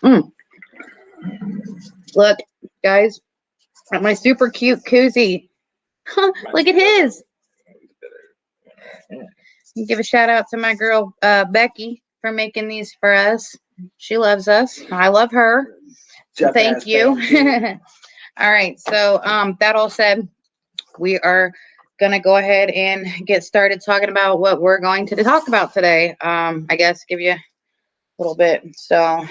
Mm. Look, guys, at my super cute koozie. Look at his. Give a shout out to my girl Becky for making these for us. She loves us. I love her. So thank you. All right. So that all said, we are gonna go ahead and get started talking about what we're going to talk about today. I guess give you a little bit. So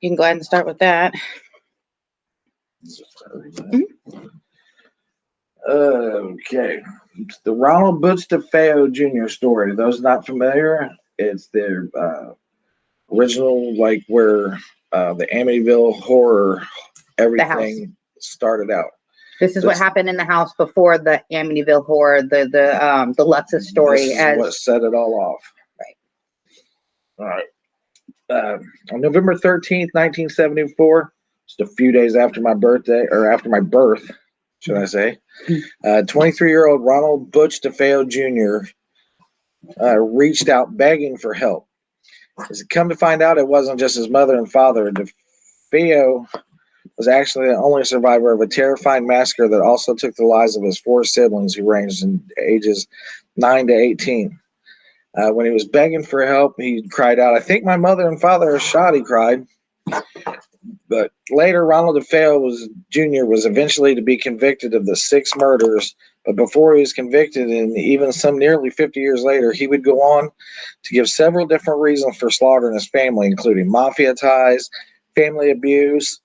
you can go ahead and start with that. Okay. It's the Ronald Butch DeFeo Jr. story. Those not familiar, it's their original, like where the Amityville horror, everything started out. This is what happened in the house before the Amityville horror, the Lutz's story. This is what set it all off. Right. All right. On November 13th, 1974, just a few days after my birthday, or after my birth, should I say, 23-year-old Ronald Butch DeFeo Jr. Reached out begging for help. As it come to find out, it wasn't just his mother and father. DeFeo was actually the only survivor of a terrifying massacre that also took the lives of his 4 siblings, who ranged in ages 9 to 18. When he was begging for help, he cried out, "I think my mother and father are shot," he cried. But later, Ronald DeFeo Jr. was eventually to be convicted of the 6 murders. But before he was convicted, and even some nearly 50 years later, he would go on to give several different reasons for slaughtering his family, including mafia ties, family abuse,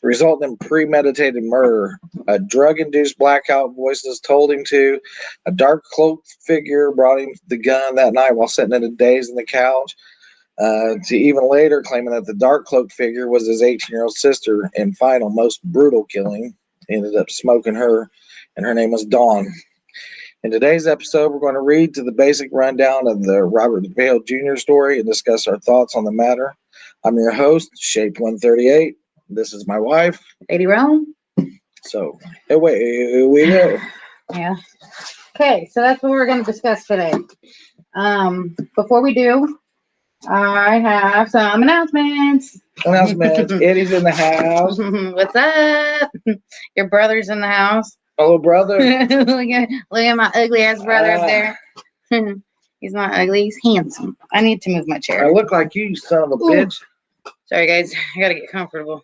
resulting in premeditated murder. A drug-induced blackout voices told him to. A dark cloaked figure brought him the gun that night while sitting in a daze on the couch. To even later claiming that the dark cloaked figure was his 18-year-old sister. And final, most brutal killing, ended up smoking her, and her name was Dawn. In today's episode, we're going to read to the basic rundown of the Robert DeFeo Jr. story and discuss our thoughts on the matter. I'm your host, Shape 138. This is my wife, Lady Rome. So, away we go. Yeah. Okay, so that's what we're going to discuss today. Before we do, I have some announcements. Eddie's in the house. What's up? Your brother's in the house. Hello, brother. look at my ugly ass brother up there. He's not ugly. He's handsome. I need to move my chair. I look like you son of a bitch. Sorry, guys. I got to get comfortable.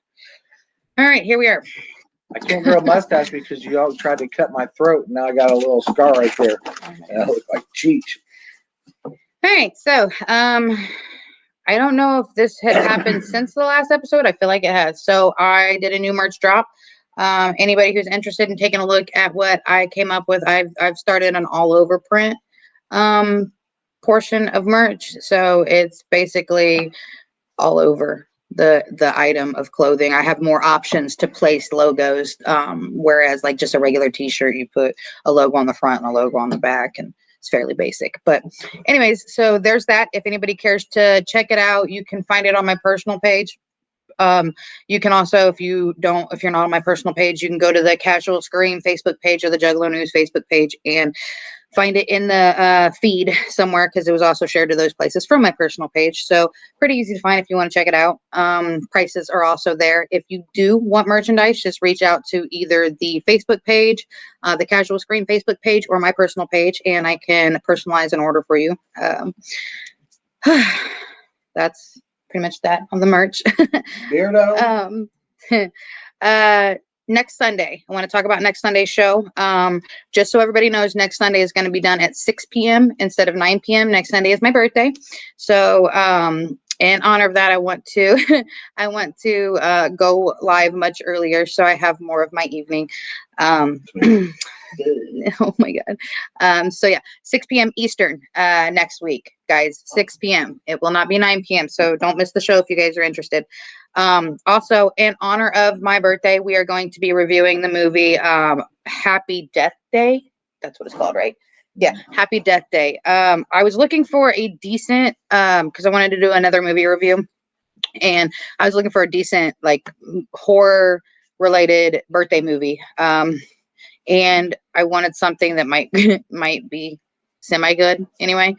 All right, here we are. I can't grow a mustache because you all tried to cut my throat. And now I got a little scar right there. And I look like Cheech. All right, so I don't know if this had happened since the last episode. I feel like it has. So I did a new merch drop. Anybody who's interested in taking a look at what I came up with, I've started an all over print portion of merch. So it's basically all over the item of clothing. I have more options to place logos, whereas like just a regular t-shirt, you put a logo on the front and a logo on the back, and it's fairly basic. But anyways, so there's that. If anybody cares to check it out, you can find it on my personal page. You can also, if you're not on my personal page, you can go to the Casual Scream Facebook page or the Juggalo News Facebook page and find it in the feed somewhere, because it was also shared to those places from my personal page. So pretty easy to find if you want to check it out. Prices are also there. If you do want merchandise, just reach out to either the Facebook page, the Casual Scream Facebook page, or my personal page, and I can personalize an order for you. That's pretty much that on the merch. Beardo. Next Sunday, I want to talk about next Sunday's show. Just so everybody knows, next Sunday is going to be done at 6 p.m. instead of 9 p.m. Next Sunday is my birthday. So in honor of that, I want to go live much earlier, so I have more of my evening. Oh my God. So yeah, 6 p.m. Eastern next week, guys. 6 p.m. It will not be 9 p.m. So don't miss the show if you guys are interested. Also, in honor of my birthday, we are going to be reviewing the movie Happy Death Day. That's what it's called, right? Yeah, Happy Death Day. I was looking for a decent, because I wanted to do another movie review, and I was looking for a decent, like, horror related birthday movie. And I wanted something that might be semi-good anyway.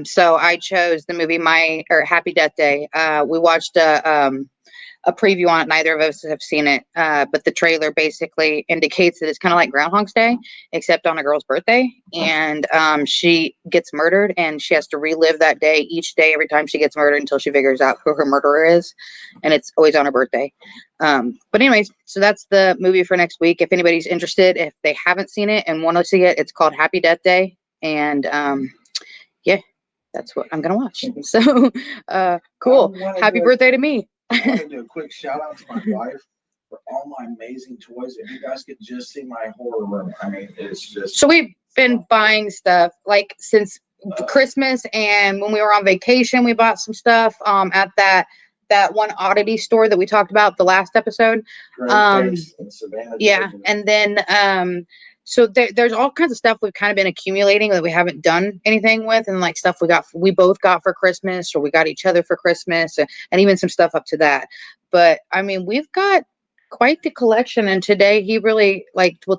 So I chose the movie Happy Death Day. We watched a preview on it. Neither of us have seen it, but the trailer basically indicates that it's kind of like Groundhog's Day, except on a girl's birthday. And she gets murdered, and she has to relive that day each day every time she gets murdered until she figures out who her murderer is. And it's always on her birthday. But anyways, so that's the movie for next week. If anybody's interested, if they haven't seen it and want to see it, it's called Happy Death Day. And yeah, that's what I'm gonna watch. So cool. Happy birthday to me. I want to do a quick shout out to my wife for all my amazing toys. If you guys could just see my horror room, I mean, it's just. So we've been buying stuff like since Christmas, and when we were on vacation, we bought some stuff at that one oddity store that we talked about the last episode. Yeah, and then so there's all kinds of stuff we've kind of been accumulating that we haven't done anything with, and like stuff we both got for Christmas, or we got each other for Christmas, and even some stuff up to that. But I mean, we've got quite the collection, and today he really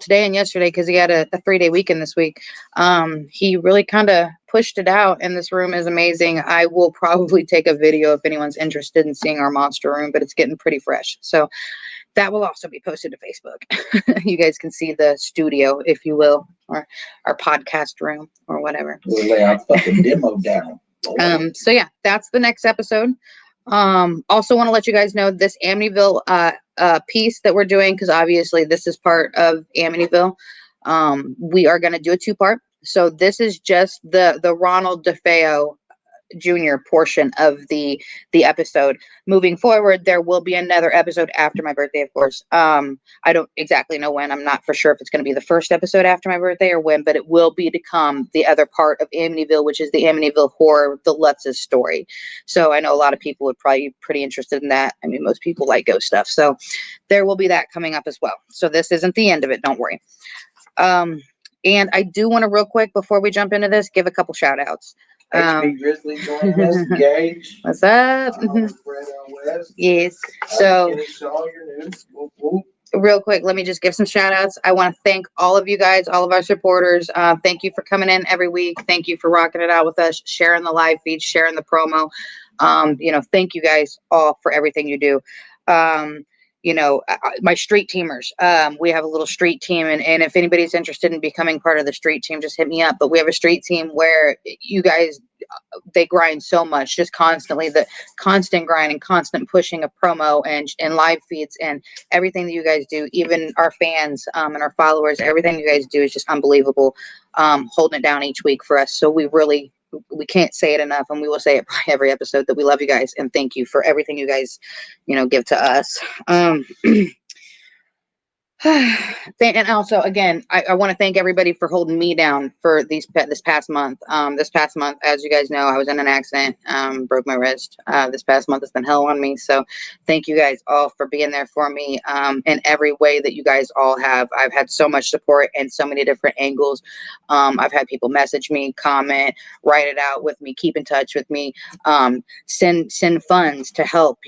today and yesterday, because he had a 3-day weekend this week, he really kind of pushed it out, and this room is amazing. I will probably take a video if anyone's interested in seeing our monster room, but it's getting pretty fresh, so that will also be posted to Facebook. You guys can see the studio, if you will, or our podcast room or whatever. We'll lay our fucking demo down. So yeah, that's the next episode. Also want to let you guys know this Amityville piece that we're doing, because obviously this is part of Amityville. We are going to do a 2-part. So this is just the Ronald DeFeo Jr. portion of the episode. Moving forward, there will be another episode after my birthday, of course. I don't exactly know when. I'm not for sure if it's going to be the first episode after my birthday or when, but it will be to come the other part of Amityville, which is the Amityville horror, the Lutz's story. So I know a lot of people would probably be pretty interested in that. I mean, most people like ghost stuff. So there will be that coming up as well. So this isn't the end of it. Don't worry. And I do want to real quick, before we jump into this, give a couple shout outs. HB Grizzly joining us, Gage. What's up? Yes. So real quick, let me just give some shout outs. I want to thank all of you guys, all of our supporters. Thank you for coming in every week. Thank you for rocking it out with us, sharing the live feed, sharing the promo. Thank you guys all for everything you do. My street teamers, we have a little street team, and if anybody's interested in becoming part of the street team, just hit me up. But we have a street team where you guys, they grind so much, just constantly, the constant grind and constant pushing of promo and live feeds and everything that you guys do. Even our fans and our followers, everything you guys do is just unbelievable, holding it down each week for us. So we can't say it enough, and we will say it every episode, that we love you guys and thank you for everything you guys give to us. And also, again, I want to thank everybody for holding me down for this past month. This past month, as you guys know, I was in an accident, broke my wrist. This past month has been hell on me. So thank you guys all for being there for me in every way that you guys all have. I've had so much support and so many different angles. I've had people message me, comment, write it out with me, keep in touch with me, send funds to help,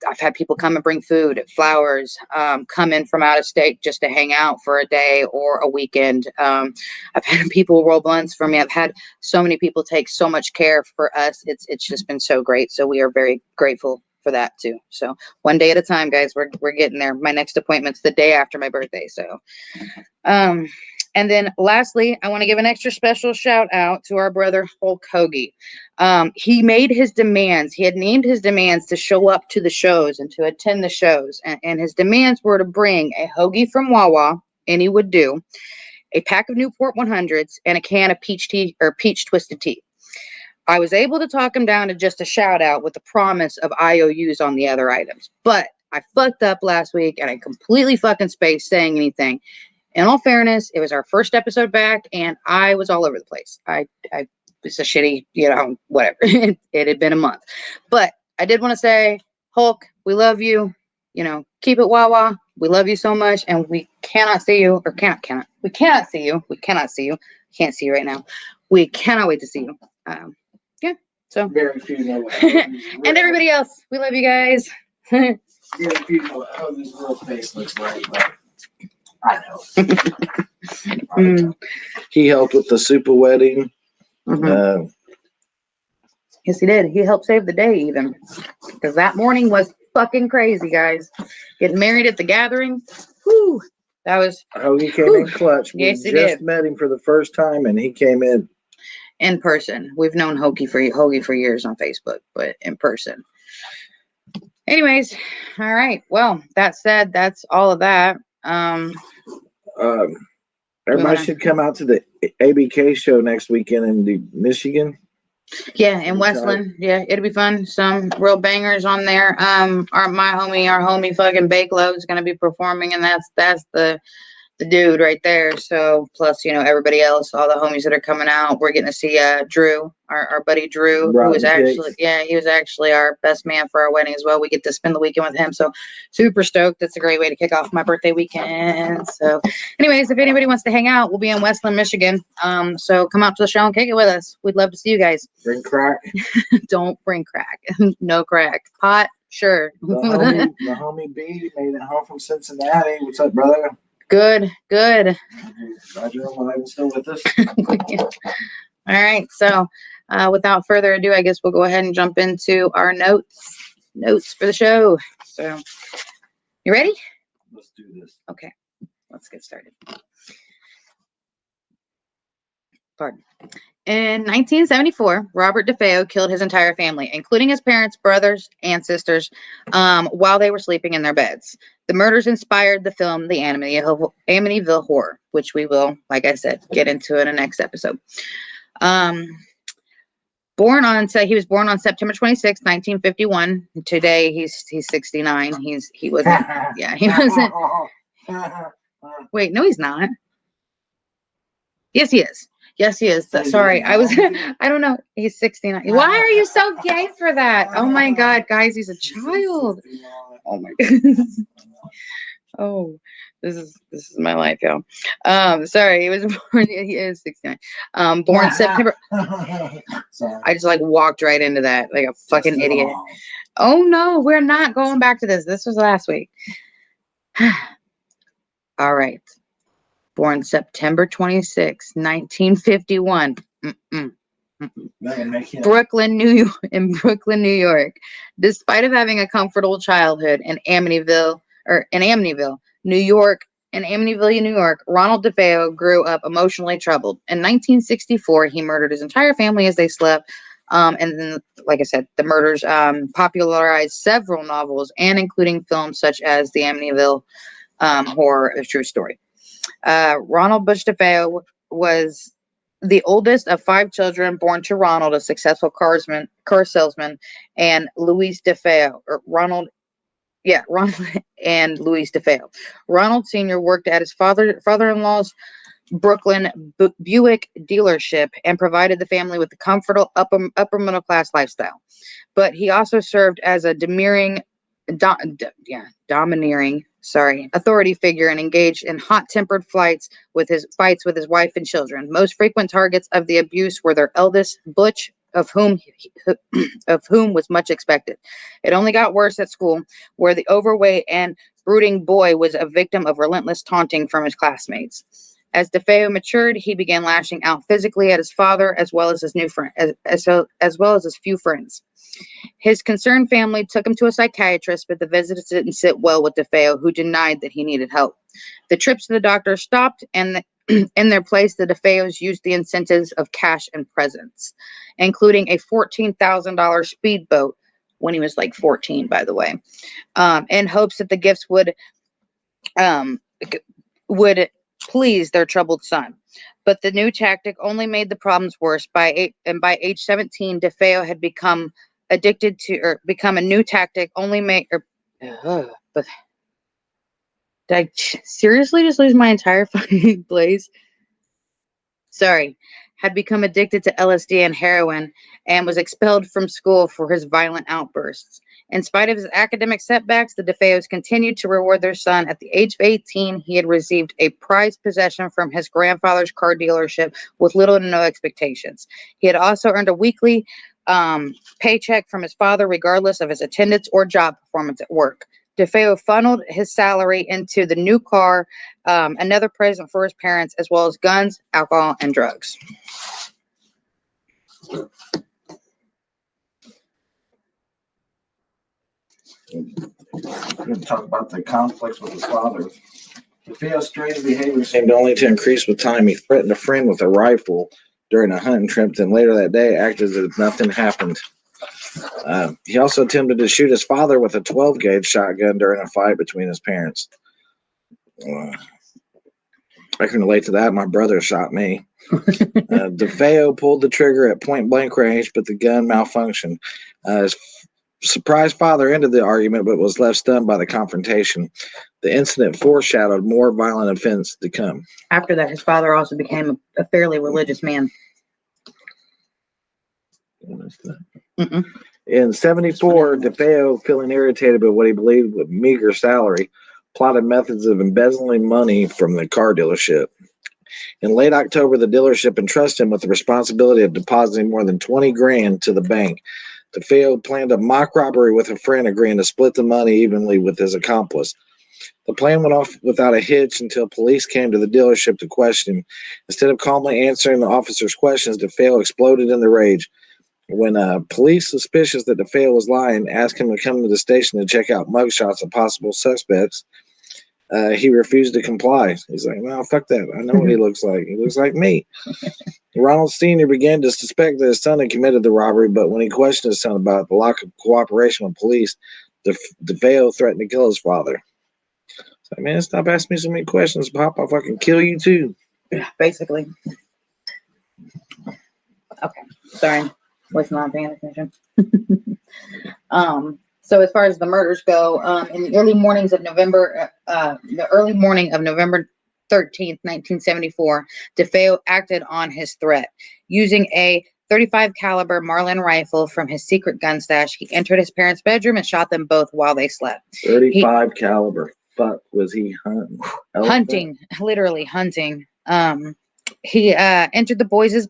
I've had people come and bring food, flowers, come in from out of state just to hang out for a day or a weekend. I've had people roll blunts for me. I've had so many people take so much care for us. It's just been so great. So we are very grateful for that too. So one day at a time, guys, we're getting there. My next appointment's the day after my birthday. So, and then lastly, I want to give an extra special shout out to our brother Hulk Hoagie. He made his demands. He had named his demands to show up to the shows and to attend the shows. And his demands were to bring a hoagie from Wawa, and he would do, a pack of Newport 100s, and a can of peach tea or peach twisted tea. I was able to talk him down to just a shout out with the promise of IOUs on the other items. But I fucked up last week, and I completely fucking spaced saying anything. In all fairness, it was our first episode back, and I was all over the place. It's a shitty, whatever. It had been a month. But I did want to say, Hulk, we love you. Keep it Wawa. We love you so much, and we cannot see you, or we cannot see you. We cannot see you. Can't see you right now. We cannot wait to see you. Yeah. So very few know. And everybody else, we love you guys. Very few know how this real face looks like, but I know. He helped with the super wedding. Yes, he did. He helped save the day even. Because that morning was fucking crazy, guys. Getting married at the gathering. Whew. That was... Hoagie came in clutch. Yes, we he just did. met him for the first time, and he came in person. We've known Hoagie for years on Facebook, but in person. Anyways, all right. Well, that said, that's all of that. Everybody should come out to the ABK show next weekend in Michigan. Yeah, in Westland. Yeah, it'll be fun. Some real bangers on there. Our homie fucking Bakelow is gonna be performing, and that's the dude right there. So plus, everybody else, all the homies that are coming out. We're getting to see Drew, our buddy Drew, who was actually he was actually our best man for our wedding as well. We get to spend the weekend with him. So super stoked. That's a great way to kick off my birthday weekend. So anyways, if anybody wants to hang out, we'll be in Westland, Michigan. So come out to the show and kick it with us. We'd love to see you guys. Bring crack. Don't bring crack. No crack. Pot, sure. The homie B made it home from Cincinnati. What's up, brother? Good. Glad you're alive and still with us. All right. So without further ado, I guess we'll go ahead and jump into our notes for the show. So you ready? Let's do this. Okay. Let's get started. Pardon. In 1974, Robert DeFeo killed his entire family, including his parents, brothers, and sisters, while they were sleeping in their beds. The murders inspired the film The Amityville Horror, which we will, like I said, get into in the next episode. He was born on September 26, 1951. Today he's 69. He wasn't. Yeah, he wasn't. Wait, no, he's not. Yes, he is. Yes, he is. Sorry, I don't know. He's 69. Why are you so gay for that? Oh my God, guys, he's a child. Oh my goodness. Oh, this is my life, y'all. Sorry, he was born. He is 69. Born September. I just walked right into that like a fucking idiot. Oh no, we're not going back to this. This was last week. All right. Born September 26, 1951. Brooklyn, New York. Despite of having a comfortable childhood in Amityville, New York, Ronald DeFeo grew up emotionally troubled. In 1964, he murdered his entire family as they slept. And then, like I said, the murders popularized several novels and including films such as The Amityville Horror, a True Story. Ronald Butch DeFeo was the oldest of 5 children born to Ronald, a successful car salesman, and Louise DeFeo, Ronald and Louise DeFeo. Ronald Sr. worked at his father-in-law's Brooklyn Buick dealership and provided the family with a comfortable upper middle class lifestyle. But he also served as a domineering authority figure and engaged in hot-tempered fights with his wife and children. Most frequent targets of the abuse were their eldest, Butch, of whom was much expected. It only got worse at school, where the overweight and brooding boy was a victim of relentless taunting from his classmates. As DeFeo matured, he began lashing out physically at his father as well as his new friend, as well as his few friends. His concerned family took him to a psychiatrist, but the visits didn't sit well with DeFeo, who denied that he needed help. The trips to the doctor stopped, and in their place, the DeFeos used the incentives of cash and presents, including a $14,000 speedboat when he was 14, by the way, in hopes that the gifts would please their troubled son. But the new tactic only made the problems worse. By age 17, DeFeo had become addicted to, or become a new tactic only make, but did I seriously just lose my entire fucking place? Sorry. Had become addicted to LSD and heroin and was expelled from school for his violent outbursts. In spite of his academic setbacks, the DeFeos continued to reward their son. At the age of 18, he had received a prized possession from his grandfather's car dealership with little to no expectations. He had also earned a weekly paycheck from his father, regardless of his attendance or job performance at work. DeFeo funneled his salary into the new car, another present for his parents, as well as guns, alcohol, and drugs. We're going to talk about the conflicts with his father. DeFeo's strange behavior seemed only to increase with time. He threatened a friend with a rifle during a hunting trip, then later that day acted as if nothing happened. He also attempted to shoot his father with a 12-gauge shotgun during a fight between his parents. I can relate to that. My brother shot me. DeFeo pulled the trigger at point-blank range, but the gun malfunctioned. His surprised father ended the argument, but was left stunned by the confrontation. The incident foreshadowed more violent events to come. After that, his father also became a fairly religious man. In 1974, DeFeo, feeling irritated by what he believed was meager salary, plotted methods of embezzling money from the car dealership. In late October, the dealership entrusted him with the responsibility of depositing more than $20,000 to the bank. DeFeo planned a mock robbery with a friend, agreeing to split the money evenly with his accomplice. The plan went off without a hitch until police came to the dealership to question him. Instead of calmly answering the officer's questions, DeFeo exploded in the rage. When police, suspicious that DeFeo was lying, asked him to come to the station to check out mugshots of possible suspects, he refused to comply. He's like, no, fuck that. I know what he looks like. He looks like me. Ronald Sr. began to suspect that his son had committed the robbery, but when he questioned his son about the lack of cooperation with police, DeFeo threatened to kill his father. It's like, man, stop asking me so many questions, Pop. I'll fucking kill you too. Yeah, basically. Okay, sorry. Was not paying attention. So as far as the murders go, in the early morning of November 13th, 1974, DeFeo acted on his threat. Using a .35 caliber Marlin rifle from his secret gun stash, he entered his parents' bedroom and shot them both while they slept. 35 caliber. Fuck, was he hunting? Hunting, literally hunting. He entered the boys' his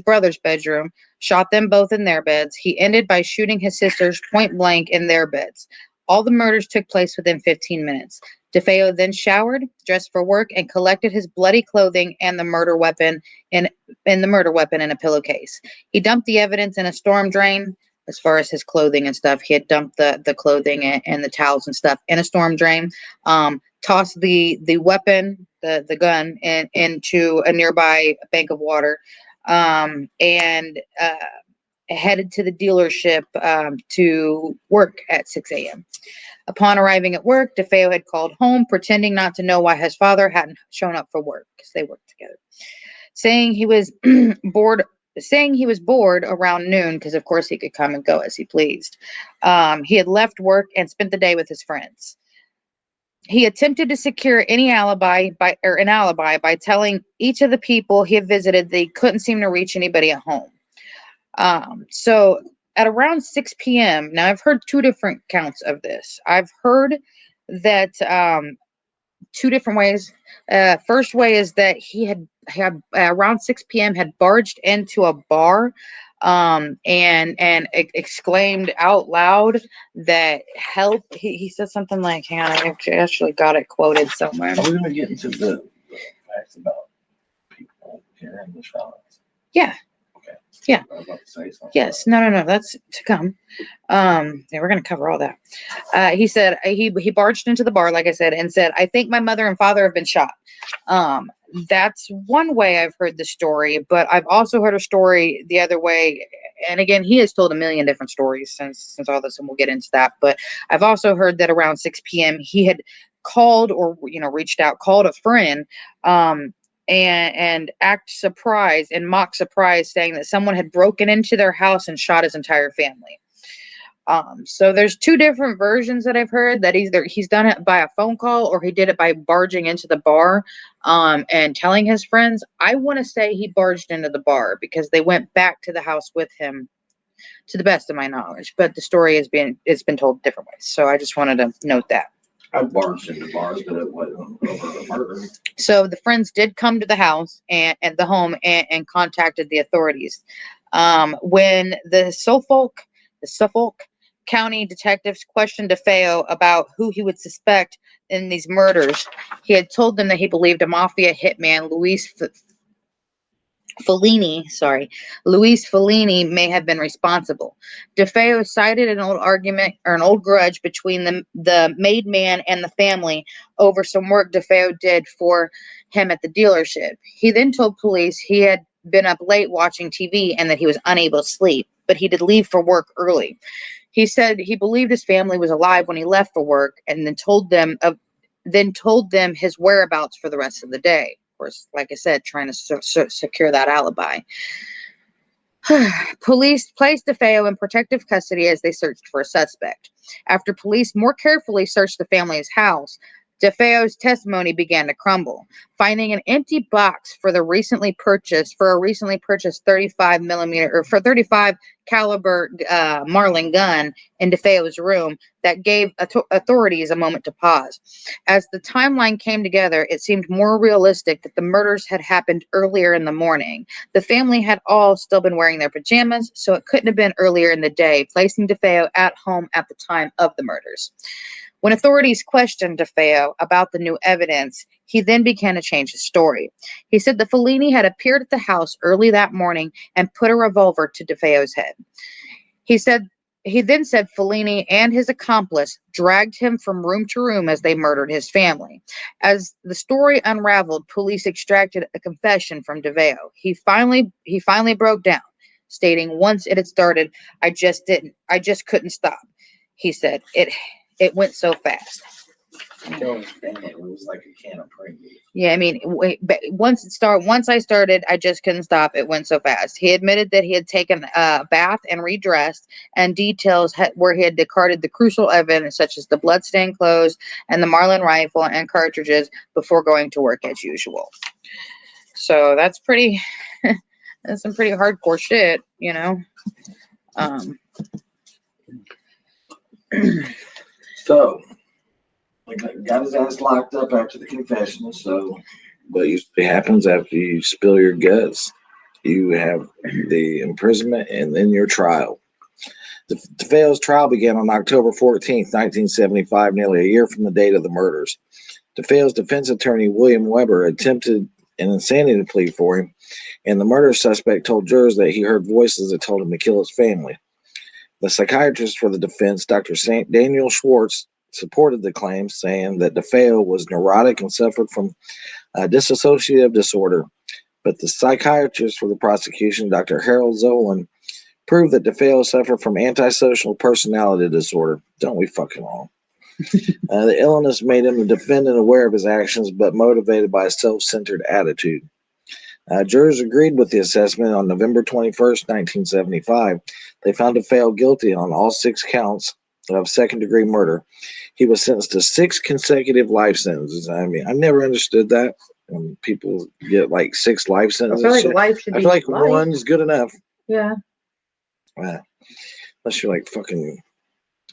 brother's bedroom, shot them both in their beds. He ended by shooting his sisters point blank in their beds. All the murders took place within 15 minutes. DeFeo then showered, dressed for work, and collected his bloody clothing and the murder weapon in a pillowcase. He dumped the evidence in a storm drain. As far as his clothing and stuff, he had dumped the clothing and the towels and stuff in a storm drain. Tossed the weapon, the gun, into a nearby bank of water, and headed to the dealership to work at 6 a.m. Upon arriving at work, DeFeo had called home, pretending not to know why his father hadn't shown up for work, because they worked together. Saying he was bored around noon, because of course he could come and go as he pleased. He had left work and spent the day with his friends. He attempted to secure an alibi by telling each of the people he had visited they couldn't seem to reach anybody at home. So at around 6 p.m., now I've heard two different counts of this. I've heard that two different ways. First way is that he had around 6 p.m. had barged into a bar and exclaimed out loud that help. He said something like, hang on, I actually got it quoted somewhere. Are we going to get into the facts about people hearing the shots? Yeah. Okay. Yeah. I was about to say something. Yes. No. That's to come. Yeah, we're going to cover all that. He said he barged into the bar, like I said, and said, I think my mother and father have been shot. That's one way I've heard the story, but I've also heard a story the other way. And again, he has told a million different stories since all this, and we'll get into that. But I've also heard that around 6 p.m. he had called or reached out, called a friend, and act surprised and mock surprise, saying that someone had broken into their house and shot his entire family. So there's two different versions that I've heard, that either he's done it by a phone call or he did it by barging into the bar and telling his friends. I want to say he barged into the bar because they went back to the house with him, to the best of my knowledge, but the story it's been told different ways. So I just wanted to note that. I've barged into bars, but it wasn't over a murder. So the friends did come to the house and at the home and contacted the authorities. When the Suffolk County detectives questioned DeFeo about who he would suspect in these murders, he had told them that he believed a mafia hitman, Luis Fellini may have been responsible. DeFeo cited an old argument or an old grudge between the made man and the family over some work DeFeo did for him at the dealership. He then told police he had been up late watching TV and that he was unable to sleep, but he did leave for work early. He said he believed his family was alive when he left for work and then told them his whereabouts for the rest of the day. Of course, like I said, trying to secure that alibi. Police placed DeFeo in protective custody as they searched for a suspect. After police more carefully searched the family's house, DeFeo's testimony began to crumble. Finding an empty box for a recently purchased 35 millimeter or for 35 caliber Marlin gun in DeFeo's room, that gave authorities a moment to pause. As the timeline came together, it seemed more realistic that the murders had happened earlier in the morning. The family had all still been wearing their pajamas, so it couldn't have been earlier in the day, placing DeFeo at home at the time of the murders. When authorities questioned DeFeo about the new evidence, he then began to change his story. He said that Fellini had appeared at the house early that morning and put a revolver to DeFeo's head. He then said Fellini and his accomplice dragged him from room to room as they murdered his family. As the story unraveled, police extracted a confession from DeFeo. He finally broke down, stating, "Once it had started, I just couldn't stop." He said, It went so fast. It was like a can of Pringles. Yeah, I mean, once I started, I just couldn't stop. It went so fast. He admitted that he had taken a bath and redressed, and details where he had discarded the crucial evidence, such as the bloodstained clothes and the Marlin rifle and cartridges, before going to work as usual. So that's that's some pretty hardcore shit, you know. So, got his ass locked up after the confession. So, what usually happens after you spill your guts, you have the imprisonment and then your trial. DeFeo's trial began on October 14th, 1975, nearly a year from the date of the murders. DeFeo's defense attorney, William Weber, attempted an insanity plea for him, and the murder suspect told jurors that he heard voices that told him to kill his family. The psychiatrist for the defense, Dr. Daniel Schwartz, supported the claim, saying that DeFeo was neurotic and suffered from dissociative disorder. But the psychiatrist for the prosecution, Dr. Harold Zolan, proved that DeFeo suffered from antisocial personality disorder. Don't we fucking all? The illness made him a defendant aware of his actions, but motivated by a self-centered attitude. Jurors agreed with the assessment on November 21st, 1975. They found DeFeo guilty on all 6 counts of second-degree murder. He was sentenced to 6 consecutive life sentences. I mean, I never understood that. People get like 6 life sentences. I feel like life should be life. One's good enough. Yeah. Unless you're like fucking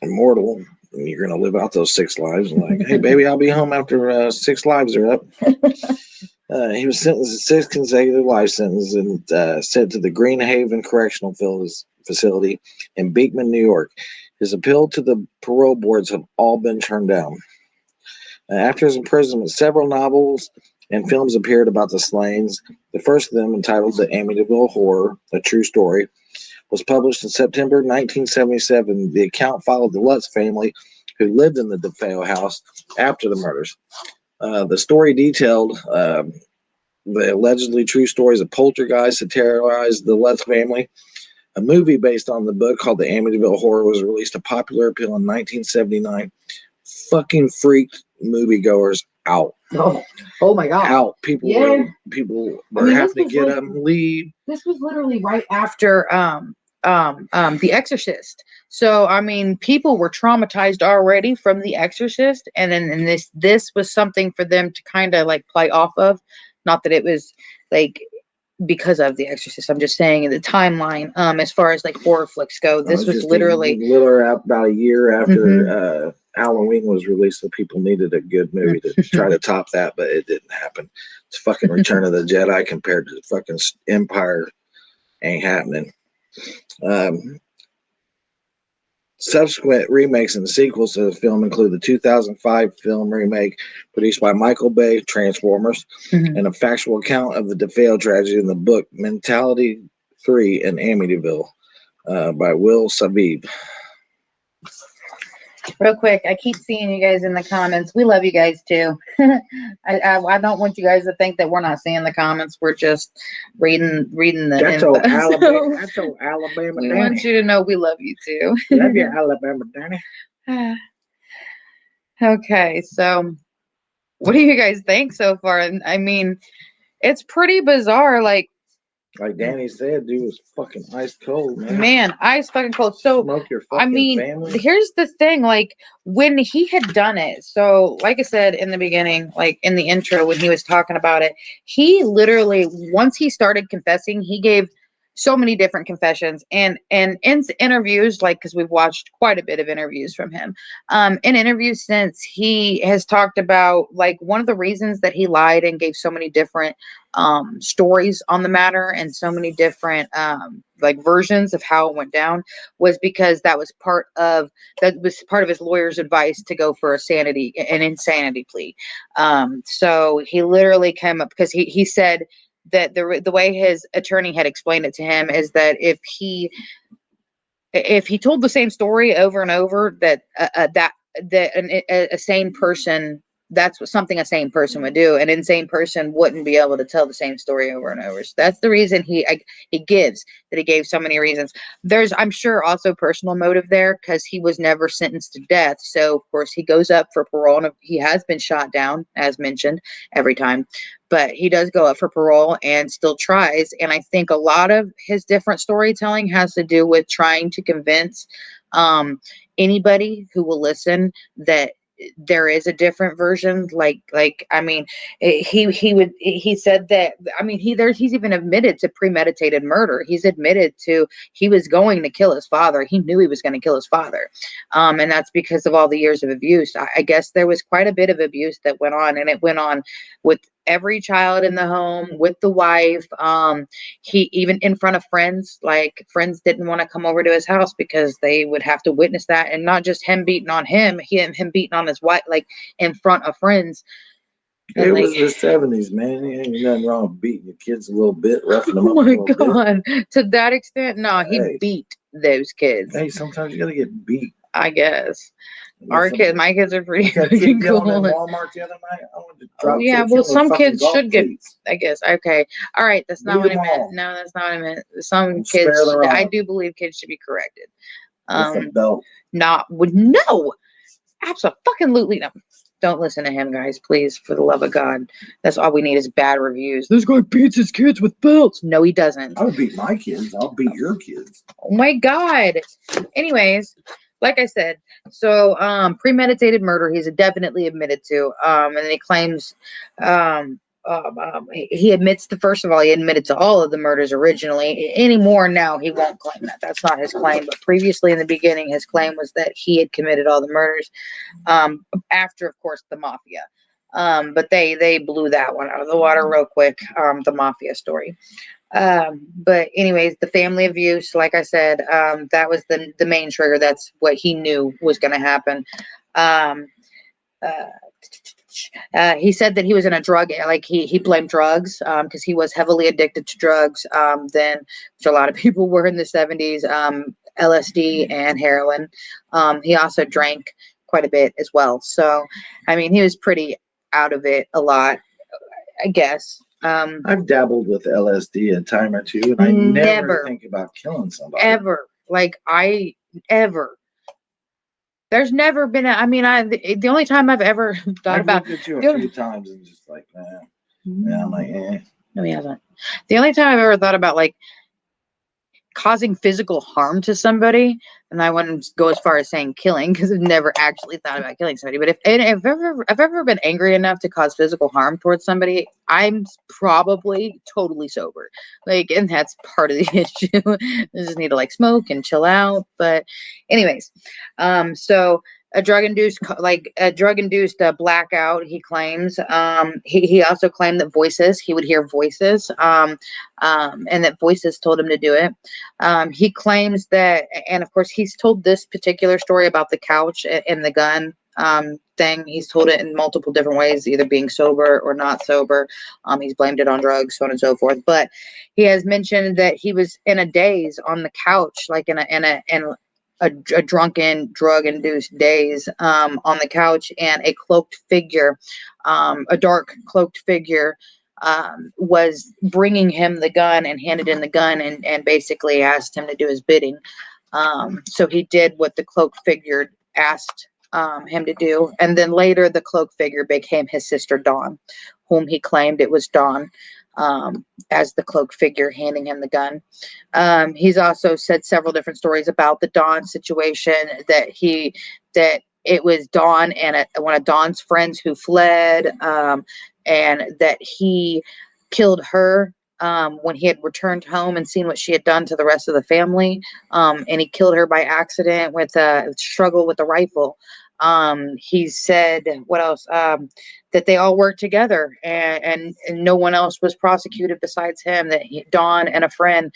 immortal and you're going to live out those 6 lives. And like, hey, baby, I'll be home after 6 lives are up. He was sentenced to 6 consecutive life sentences and sent to the Green Haven Correctional Facility in Beekman, New York. His appeal to the parole boards have all been turned down. After his imprisonment, several novels and films appeared about the slayings. The first of them, entitled The Amityville Horror, a true story, was published in September 1977. The account followed the Lutz family, who lived in the DeFeo house after the murders. The story detailed the allegedly true stories of poltergeists that terrorized the Lutz family. A movie based on the book called The Amityville Horror was released to popular appeal in 1979. Fucking freaked moviegoers out. Oh my God. Out. People were having to get up and leave. This was literally right after The Exorcist. So I mean, people were traumatized already from The Exorcist, and then this was something for them to kind of like play off of. Not that it was like because of The Exorcist. I'm just saying in the timeline, as far as like horror flicks go, this was literally about a year after Halloween was released, so people needed a good movie to try to top that, but it didn't happen. It's fucking Return of the Jedi compared to the fucking Empire. Ain't happening. Subsequent remakes and sequels to the film include the 2005 film remake produced by Michael Bay, Transformers, and a factual account of the DeFeo tragedy in the book Mentality 3 in Amityville by Will Sabib. Real quick, I keep seeing you guys in the comments. We love you guys too. I don't want you guys to think that we're not seeing the comments. We're just reading the That's info. old Alabama. That's old Alabama. We Danny. want you to know we love you too. Love you, Alabama, Danny. Okay, so what do you guys think so far? And I mean, it's pretty bizarre. Like Danny said, dude, was fucking ice cold, man, ice fucking cold. So smoke your I fucking mean, family. here's the thing, like when he had done it, so like I said in the beginning, like in the intro when he was talking about it, he literally, once he started confessing, he gave so many different confessions and in interviews, like because we've watched quite a bit of interviews from him. In interviews since, he has talked about like one of the reasons that he lied and gave so many different stories on the matter and so many different like versions of how it went down was because that was part of his lawyer's advice to go for an insanity plea. So he literally came up because he said that the way his attorney had explained it to him is that if he told the same story over and over, that a sane person, that's what something a sane person would do. An insane person wouldn't be able to tell the same story over and over. So that's the reason he gave so many reasons. There's, I'm sure, also personal motive there because he was never sentenced to death. So of course he goes up for parole, and he has been shot down, as mentioned, every time. But he does go up for parole and still tries. And I think a lot of his different storytelling has to do with trying to convince anybody who will listen that there is a different version. Like I mean, he said that, I mean, he's even admitted to premeditated murder. He's admitted to he was going to kill his father. He knew he was going to kill his father, and that's because of all the years of abuse. I guess there was quite a bit of abuse that went on, and it went on with every child in the home, with the wife. He even in front of friends, like friends didn't want to come over to his house because they would have to witness that, and not just him beating on him, him beating on his wife, like in front of friends. And it like, was the 70s, man. Ain't nothing wrong with beating your kids a little bit, roughing them oh up a my little god, to that extent? No, he Hey. beat those kids. Hey, sometimes you gotta get beat. I guess. Listen, My kids are pretty like that kid fucking yelling in cool. Walmart the other night. I wanted to Oh drop yeah, kick well him with some fucking kids golf should get, cleats. I guess. Okay. All right, that's not Beat what I 'em meant. all. No, that's not what I meant. Some And kids, spare the rod. I do believe kids should be corrected. With the belt. No, absolutely no. Don't listen to him, guys, please, for the love of God. That's all we need is bad reviews. This guy beats his kids with belts. No, he doesn't. I would beat my kids. I'll beat your kids. Oh my God. Anyways, like I said, so premeditated murder, he's definitely admitted to. And he claims he admits to, first of all, he admitted to all of the murders originally. Anymore now, he won't claim that. That's not his claim. But previously in the beginning, his claim was that he had committed all the murders. After, of course, the mafia. But they blew that one out of the water real quick, the mafia story. But anyways, the family abuse, like I said, that was the main trigger. That's what he knew was going to happen. He said that he was in a drug, like he blamed drugs, because he was heavily addicted to drugs, then, which a lot of people were in the 70s, LSD and heroin. He also drank quite a bit as well. So, I mean, he was pretty out of it a lot, I guess. I've dabbled with LSD a time or two, and I never think about killing somebody. Ever. Like, there's never been the only time I've ever thought I've about looked at you a few times and just like, yeah, I'm like, No, he hasn't. The only time I've ever thought about like causing physical harm to somebody, and I wouldn't go as far as saying killing because I've never actually thought about killing somebody. But if I've ever been angry enough to cause physical harm towards somebody, I'm probably totally sober. Like, and that's part of the issue. I just need to like smoke and chill out. But anyways, so a drug induced blackout. He claims. He also claimed that he would hear voices, and that voices told him to do it. He claims that, and of course, he's told this particular story about the couch and the gun thing. He's told it in multiple different ways, either being sober or not sober. He's blamed it on drugs, so on and so forth. But he has mentioned that he was in a daze on the couch, like in a drunken, drug-induced daze on the couch, and a cloaked figure, a dark cloaked figure, was bringing him the gun and handed in the gun and basically asked him to do his bidding. So he did what the cloaked figure asked him to do. And then later, the cloaked figure became his sister, Dawn, whom he claimed it was Dawn, as the cloaked figure handing him the gun. He's also said several different stories about the Dawn situation, that it was Dawn and one of Dawn's friends who fled, and that he killed her when he had returned home and seen what she had done to the rest of the family. And he killed her by accident with a struggle with a rifle. He said, what else? That they all worked together, and no one else was prosecuted besides him, that Dawn and a friend.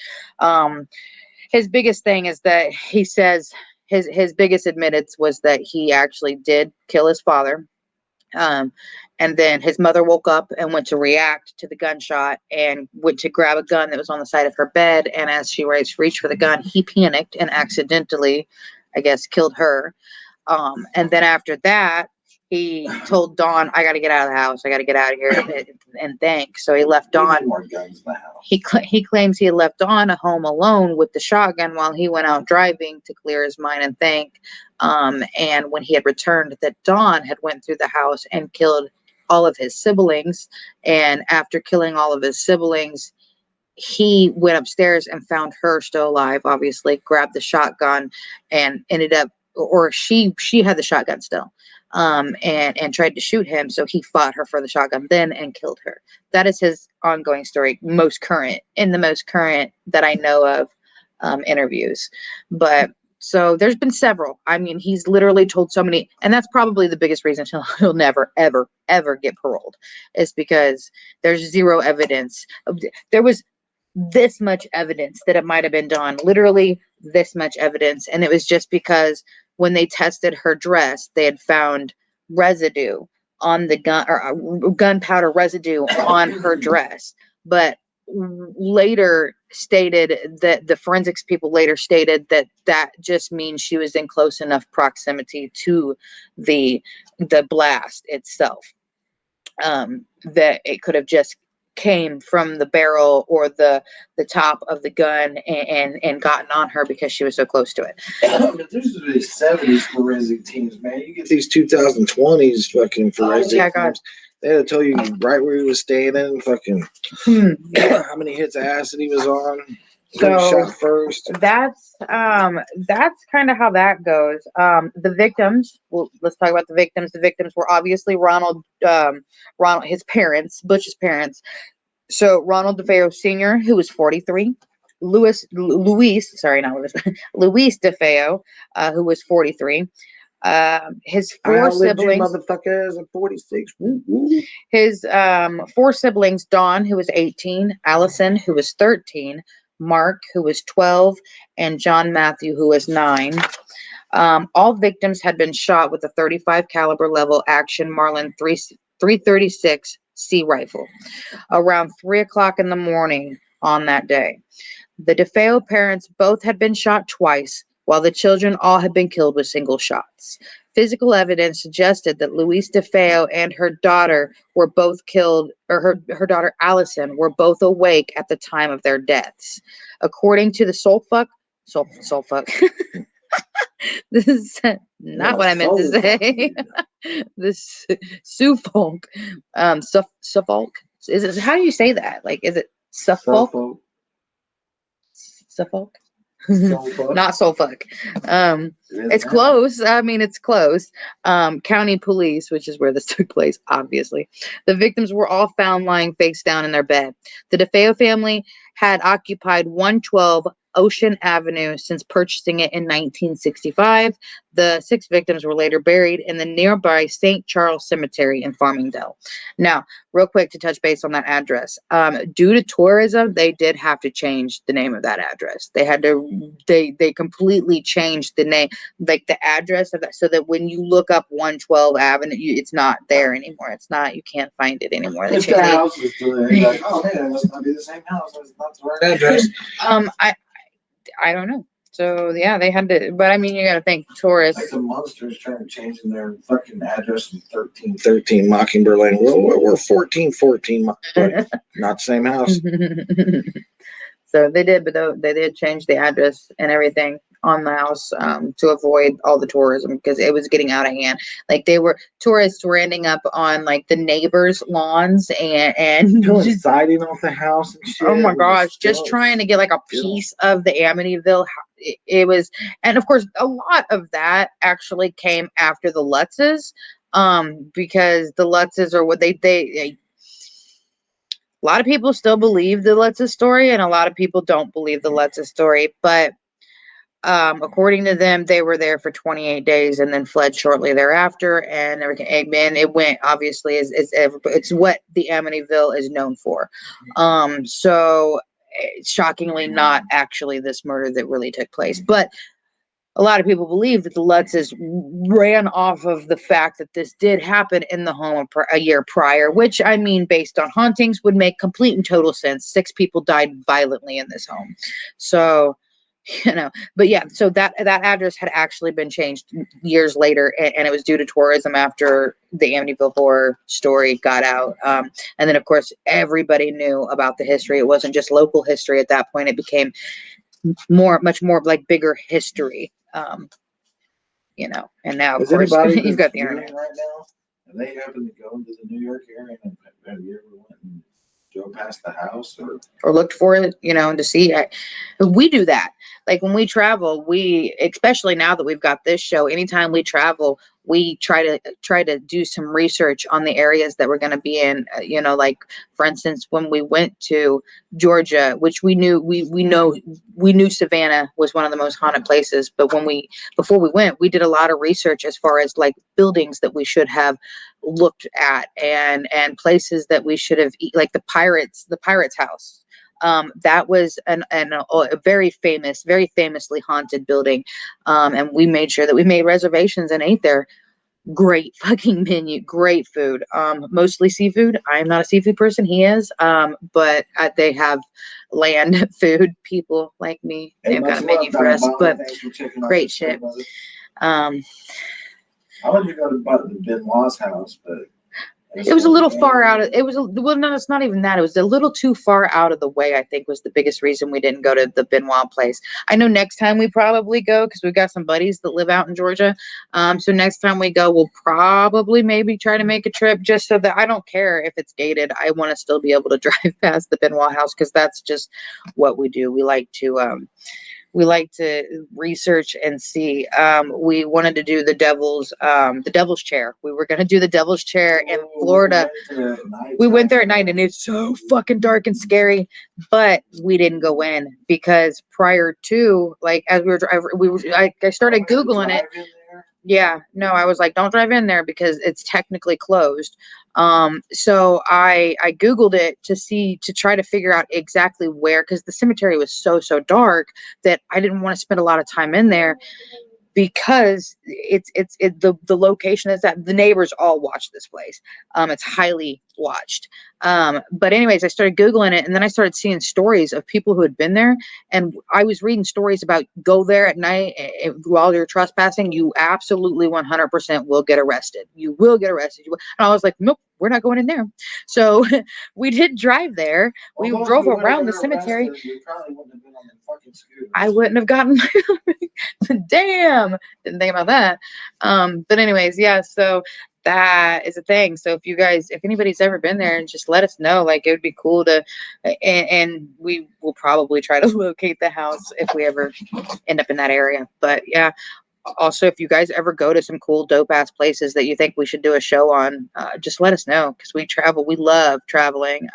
His biggest thing is that he says his biggest admittance was that he actually did kill his father. And then his mother woke up and went to react to the gunshot and went to grab a gun that was on the side of her bed. And as she reached for the gun, he panicked and accidentally, I guess, killed her. And then after that, he told Dawn, "I got to get out of the house. I got to get out of here and thank." So he left Dawn. More guns in the house. He claims he had left Dawn at home alone with the shotgun while he went out driving to clear his mind and think. And when he had returned, that Dawn had went through the house and killed all of his siblings. And after killing all of his siblings, he went upstairs and found her still alive, obviously, grabbed the shotgun and ended up, or she had the shotgun still, and tried to shoot him. So he fought her for the shotgun then and killed her. That is his ongoing story, the most current that I know of interviews. But so there's been several. I mean, he's literally told so many, and that's probably the biggest reason he'll never, ever, ever get paroled, is because there's zero evidence. There was this much evidence that it might have been Dawn, literally this much evidence. And it was just because when they tested her dress, they had found residue on the gun, or gunpowder residue on her dress. But later stated that the forensics people later stated that just means she was in close enough proximity to the blast itself, that it could have just came from the barrel or the top of the gun and gotten on her because she was so close to it. But there's these 70s forensic teams, man. You get these 2020s fucking forensic teams. They had to tell you right where he was staying in, fucking how many hits of acid he was on. So shot first. That's kind of how that goes. The victims. Well, let's talk about the victims. The victims were obviously Ronald, his parents, Butch's parents. So Ronald DeFeo Sr., who was 43. Luis DeFeo, who was 43. His four siblings. Motherfuckers are 46. His 4 siblings: Dawn, who was 18, Allison, who was 13, Mark, who was 12, and John Matthew, who was 9. All victims had been shot with a 35 caliber level action Marlin 336 C rifle around 3 o'clock in the morning on that day. The DeFeo parents both had been shot twice, while the children all had been killed with single shots. Physical evidence suggested that Louise DeFeo and her daughter were both killed, or her daughter Allison were both awake at the time of their deaths. According to the Soulfuck. This is not what I meant to say. This Suffolk. Suffolk. Is it, how do you say that? Like, is it Suffolk? Suffolk? Not Suffolk. It's close. I mean, it's close. County police, which is where this took place, obviously. The victims were all found lying face down in their bed. The DeFeo family had occupied 112 Ocean Avenue since purchasing it in 1965. The 6 victims were later buried in the nearby St. Charles Cemetery in Farmingdale. Now, real quick to touch base on that address. Due to tourism, they did have to change the name of that address. They had to, they completely changed the name, like the address of that, so that when you look up 112 Avenue, it's not there anymore. It's not, you can't find it anymore. They If the house is still there, you're like, oh man, that must not be the same house. That's not the right address. I don't know. So yeah, they had to, but I mean, you got to think tourists. Like the monsters trying to change their fucking address from 1313 Mockingbird Lane. We're 1414, like, not the same house. So they did, but they did change the address and everything on the house to avoid all the tourism because it was getting out of hand. Like tourists were ending up on like the neighbors' lawns and pulling siding off the house and shit. Oh my gosh, just trying to get like a piece of the Amityville. It was, and of course, a lot of that actually came after the Lutzes, because the Lutzes are what they a lot of people still believe the Lutzes story, and a lot of people don't believe the Lutzes story. But according to them, they were there for 28 days and then fled shortly thereafter. And everything, amen. It went obviously it's what the Amityville is known for. So shockingly, not actually this murder that really took place, but a lot of people believe that the Lutzes ran off of the fact that this did happen in the home a year prior, which, I mean, based on hauntings, would make complete and total sense. 6 people died violently in this home. So, but yeah, so that address had actually been changed years later, and it was due to tourism after the Amityville horror story got out. And then, of course, everybody knew about the history. It wasn't just local history at that point. It became much more like bigger history. And now of course you've got the internet right now. And they happen to go into the New York area, and have you ever went and drove past the house or looked for it, and to see. We do that. Like when we travel, especially now that we've got this show, anytime we travel, we try to do some research on the areas that we're going to be in. Like for instance, when we went to Georgia, which we knew Savannah was one of the most haunted places, but before we went, we did a lot of research as far as like buildings that we should have looked at and places that we should have, like the pirates house. That was a very famously haunted building. And we made sure that we made reservations and ate there. Great fucking menu, great food. Mostly seafood. I'm not a seafood person. He is. But they have land food. People like me, they've got a menu for us. But great shit. I wanted to go to Benoit's house, but it was a little far out of no, it's not even that. It was a little too far out of the way, I think, was the biggest reason we didn't go to the Benoit place. I know next time we probably go, because we've got some buddies that live out in Georgia. So next time we go, we'll probably maybe try to make a trip, just so that I don't care if it's gated. I want to still be able to drive past the Benoit house, because that's just what we do. We like to research and see. We wanted to do the devil's chair. We were going to do the devil's chair in Florida. We went there at night, and it's so fucking dark and scary, but we didn't go in because prior to, like, as we were driving, I started Googling it. Yeah, no, I was like, don't drive in there because it's technically closed. So I Googled it to try to figure out exactly where, because the cemetery was so dark that I didn't want to spend a lot of time in there, because the location is that the neighbors all watch this place. It's highly watched. But anyways, I started Googling it, and then I started seeing stories of people who had been there. And I was reading stories about go there at night while you're trespassing. You absolutely 100% will get arrested. You will get arrested. And I was like, nope, we're not going in there. So we did drive there. We drove around the cemetery. I wouldn't have gotten damn, didn't think about that. But anyways, yeah, so that is a thing. So if anybody's ever been there, and just let us know. Like, it would be cool to, and we will probably try to locate the house if we ever end up in that area. But yeah, also, if you guys ever go to some cool dope ass places that you think we should do a show on, just let us know, because we love traveling.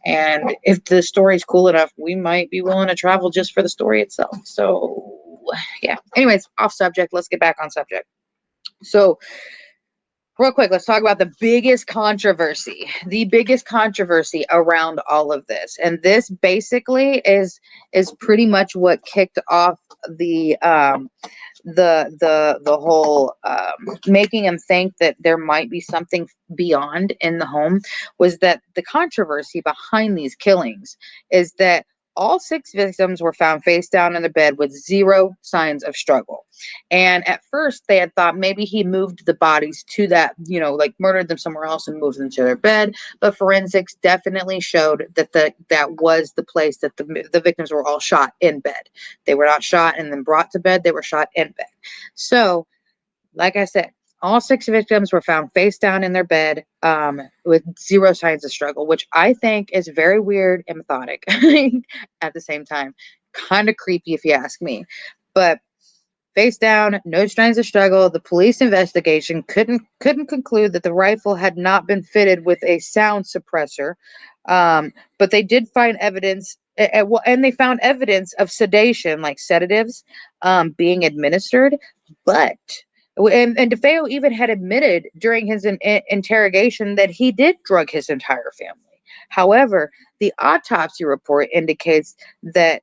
And if the story's cool enough, we might be willing to travel just for the story itself. So yeah. Anyways, off subject. Let's get back on subject. So real quick, let's talk about the biggest controversy. The biggest controversy around all of this. And this basically is pretty much what kicked off the whole making him think that there might be something beyond in the home, was that the controversy behind these killings is that all 6 victims were found face down in the bed with 0 signs of struggle. And at first they had thought maybe he moved the bodies to that, like murdered them somewhere else and moved them to their bed. But forensics definitely showed that that was the place that the victims were all shot in bed. They were not shot and then brought to bed. They were shot in bed. So, like I said, all 6 victims were found face down in their bed with 0 signs of struggle, which I think is very weird and methodic at the same time. Kind of creepy if you ask me. But face down, no signs of struggle. The police investigation couldn't conclude that the rifle had not been fitted with a sound suppressor, but they did find evidence. And they found evidence of sedation, like sedatives, being administered. But and DeFeo even had admitted during his interrogation that he did drug his entire family. However, the autopsy report indicates that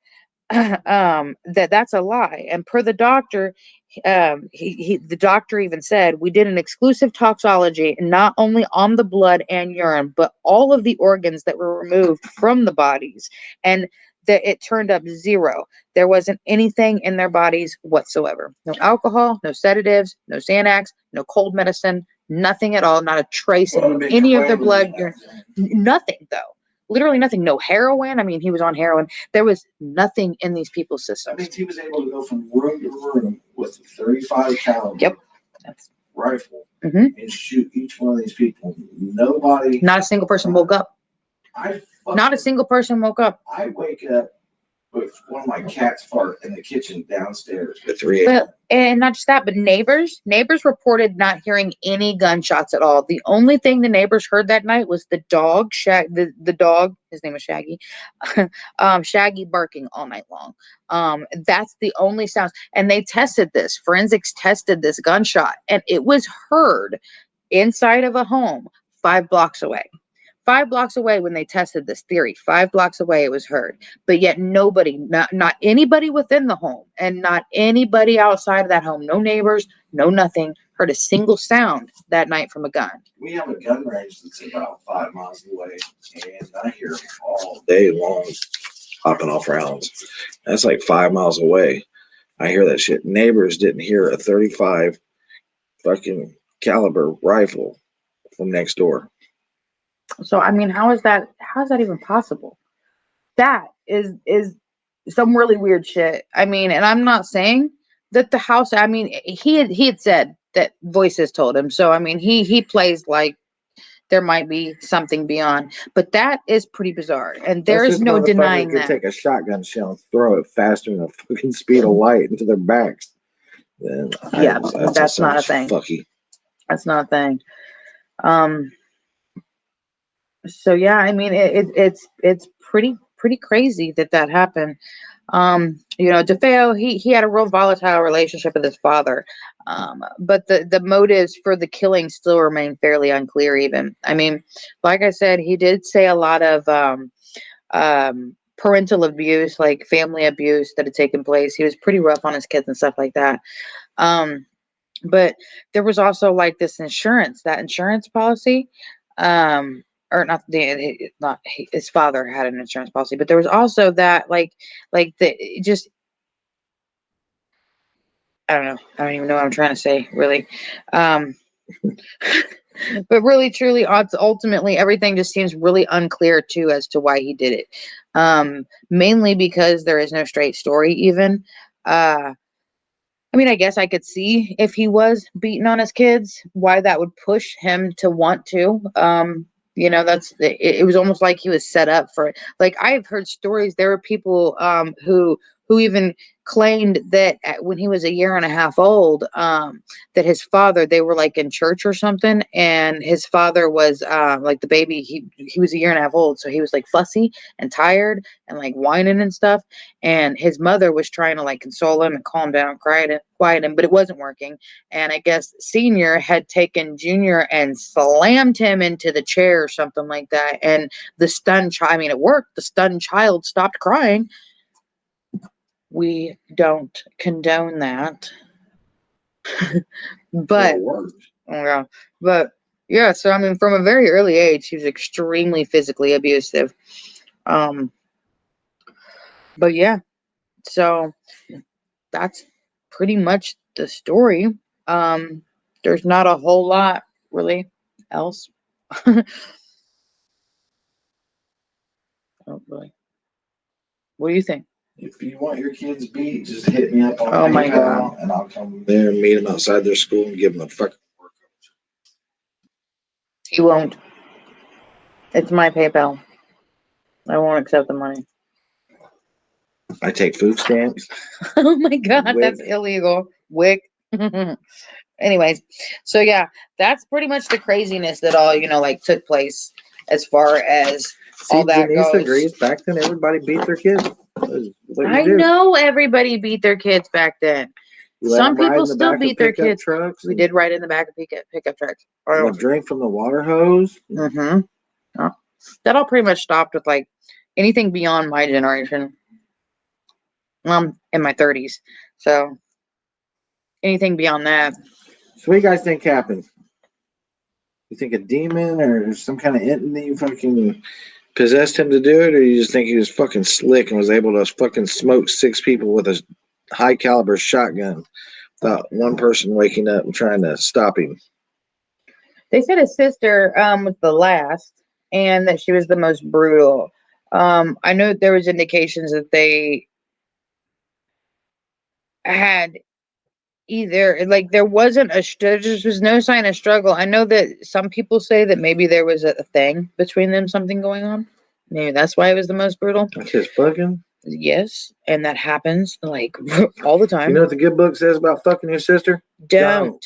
that's a lie. And per the doctor, the doctor even said, we did an exclusive toxology not only on the blood and urine, but all of the organs that were removed from the bodies, and that it turned up 0. There wasn't anything in their bodies whatsoever. No alcohol, no sedatives, no Xanax, no cold medicine, nothing at all. Not a trace in any of their blood. Nothing, though. Literally nothing. No heroin. I mean, he was on heroin. There was nothing in these people's systems. That means he was able to go from room to room with a 35 caliber Yep. rifle Mhm. and shoot each one of these people. Nobody. Not a single person woke up. Not a single person woke up. I wake up with one of my cats fart in the kitchen downstairs At 3 a.m. And not just that, but neighbors reported not hearing any gunshots at all. The only thing the neighbors heard that night was the dog, the dog, his name was Shaggy, Shaggy barking all night long. That's the only sounds. And they tested this. Forensics tested this gunshot, and it was heard inside of a home 5 blocks away. 5 blocks away when they tested this theory. 5 blocks away it was heard. But yet nobody, not anybody within the home and not anybody outside of that home, no neighbors, no nothing, heard a single sound that night from a gun. We have a gun range that's about 5 miles away, and I hear them all day long popping off rounds. That's like 5 miles away. I hear that shit. Neighbors didn't hear a 35 fucking caliber rifle from next door. So I mean, how is that even possible? That is some really weird shit. I mean, and I'm not saying that the house, I mean, he had said that voices told him. So I mean, he plays like there might be something beyond, but that is pretty bizarre, and there is no denying that. Take a shotgun shell and throw it faster than the fucking speed of light into their backs. Then that's not a thing. Fucky. That's not a thing. So yeah, I mean, it's pretty crazy that happened. DeFeo, he had a real volatile relationship with his father, but the motives for the killing still remain fairly unclear. Even, I mean, like I said, he did say a lot of parental abuse, like family abuse that had taken place. He was pretty rough on his kids and stuff like that. But there was also like this insurance policy. Or not his father had an insurance policy, but there was also that like the just I don't know. I don't even know what I'm trying to say, really. But really, truly, ultimately, everything just seems really unclear too as to why he did it. Mainly because there is no straight story. Even, I mean, I guess I could see if he was beating on his kids, why that would push him to want to. It was almost like he was set up for it. Like I've heard stories. There were people who even claimed that when he was a year and a half old, that his father, they were like in church or something, and his father was like the baby, he was a year and a half old, so he was like fussy and tired and like whining and stuff, and his mother was trying to like console him and calm down, quiet him, but it wasn't working. And I guess Senior had taken Junior and slammed him into the chair or something like that, and the stunned child, I mean, it worked. The stunned child stopped crying. We don't condone that. But It worked. yeah, but yeah, so I mean, from a very early age, he was extremely physically abusive. Um, but yeah, so that's pretty much the story. Um, there's not a whole lot really else. Oh boy, what do you think? If you want your kids beat, just hit me up on Oh my PayPal, God. and I'll come. There and meet them outside their school and give them a fucking workout. He won't. It's my PayPal. I won't accept the money. I take food stamps. Oh my God, Wick. that's illegal. Wick. Anyways, so yeah, that's pretty much the craziness that all, like took place as far as all See, that Janice goes. agrees. Back then, everybody beat their kids. That's what you I do. know everybody beat their kids back then. You let Some them ride people in the still back of beat their pickup kids. trucks. We did ride in the back of pickup trucks. And drink from the water hose. Mm-hmm. That all pretty much stopped with like anything beyond my generation. In my 30s. So anything beyond that. So what do you guys think happened? You think a demon or some kind of entity fucking possessed him to do it, or you just think he was fucking slick and was able to fucking smoke 6 people with a high caliber shotgun without one person waking up and trying to stop him? They said his sister was the last, and that she was the most brutal. I know there was indications that they had either like there wasn't there just was no sign of struggle. I know that some people say that maybe there was a thing between them, something going on. Maybe that's why it was the most brutal. That's his fucking. Yes, and that happens like all the You time. know what the good book says about fucking your sister? Don't.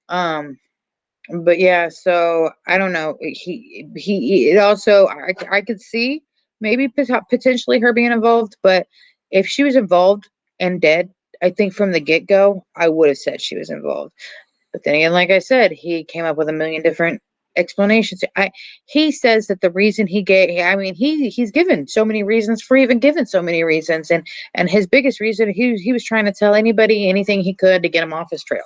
But yeah, so I don't know. It also I could see maybe potentially her being involved, but if she was involved and dead, I think from the get go I would have said she was involved. But then again, like I said, he came up with a million different explanations. He says that the reason he gave, I mean, he's given so many reasons for even giving so many reasons, and his biggest reason, he was trying to tell anybody anything he could to get him off his trail.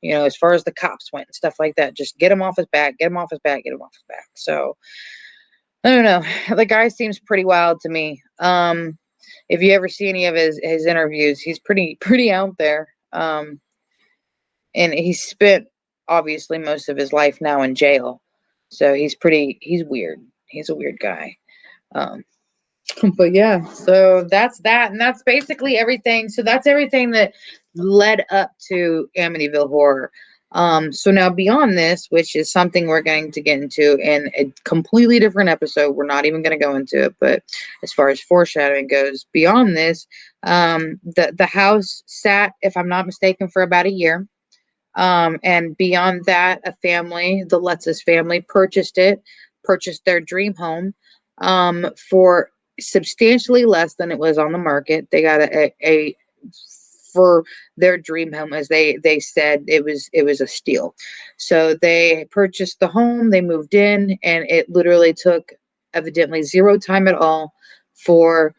As far as the cops went and stuff like that, just get him off his back, get him off his back, get him off his back. So I don't know. The guy seems pretty wild to me. If you ever see any of his interviews, he's pretty out there. And he's spent obviously most of his life now in jail, so he's weird. He's a weird guy. Um, but yeah, so that's that, and that's basically everything. So that's everything that led up to Amityville Horror. So now beyond this, which is something we're going to get into in a completely different episode, we're not even going to go into it. But as far as foreshadowing goes, beyond this, the house sat, if I'm not mistaken, for about a year. And beyond that, a family, the Lutz's family, purchased their dream home for substantially less than it was on the market. They got a for their dream home, as they said, it was a steal. So they purchased the home, they moved in, and it literally took evidently zero time at all for